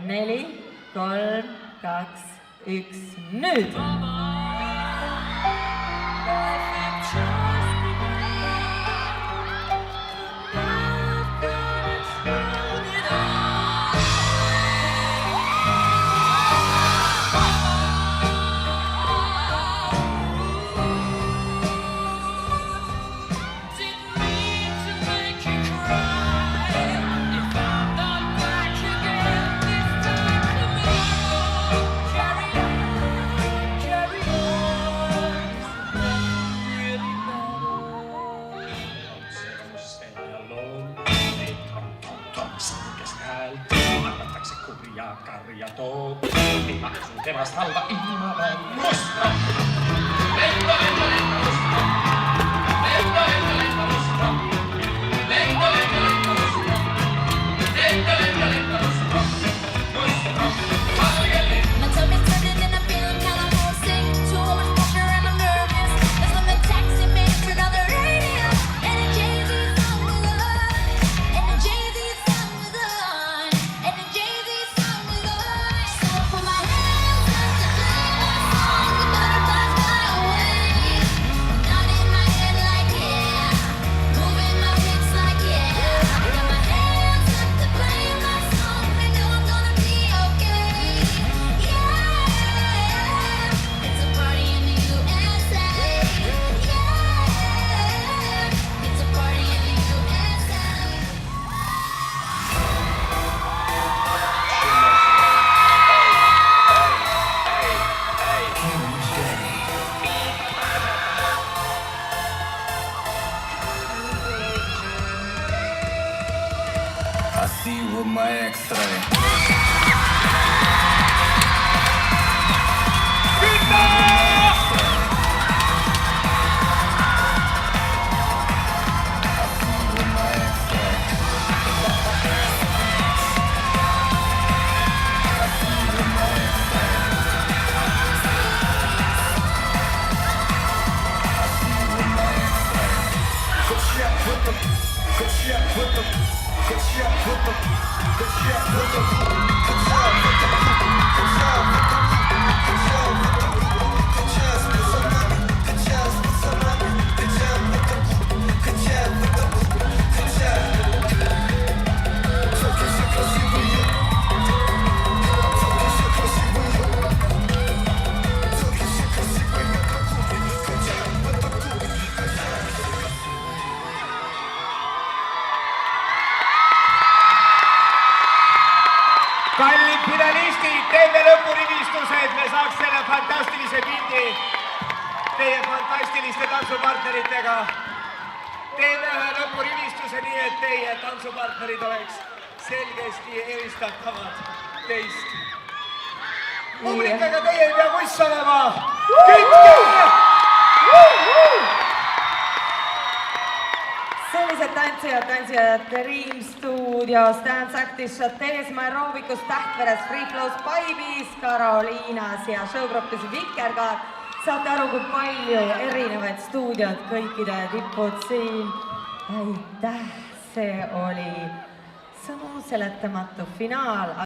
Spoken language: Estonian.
4, 3, 2, 1, nüüd! Karja toob, ilma sun temast halva ilma veel musta. Lenda, lenda, lenda musta. Lenda, lenda, lenda musta. Lenda, lenda, lenda musta. Lenda, lenda, lenda musta. Musta, Marjeli. My tummy's turning and I'm feeling kinda homesick. Too much pressure and I'm nervous. There's when the taxi man turned on the radio. And the Jay-Z song was on. And the Jay-Z song was on. And the Jay-Z song was on. So I put my hands up to play my song. The butterflies fly away. Nodding my head like yeah. Moving my hips like yeah. I got my hands up to play my song. I know I'm gonna be okay. Yeah. It's a party in the USA. Yeah. It's a party in the USA. I see you with my X-ray. Kallid finalistid, teeme lõpurivistused, me saaks selle fantastilise pildi teie fantastiliste tantsupartneritega. Teeme ühe lõpurivistuse nii, et teie tantsupartnerid oleks selgesti eristatavad teist. Publikaga teie ei pea kuss olema. Kütke! Sellised tantsijad Dream Studios, Dance Actis, Chateles, Maeroovikus, Tähtveres, Free Flows, Paibis, Karoliinas ja showgruppis Vikerkaar. Saate aru, kui palju erinevaid stuudiod, kõikide tipud siin. Aitäh, see oli sõnu seletamatu finaal.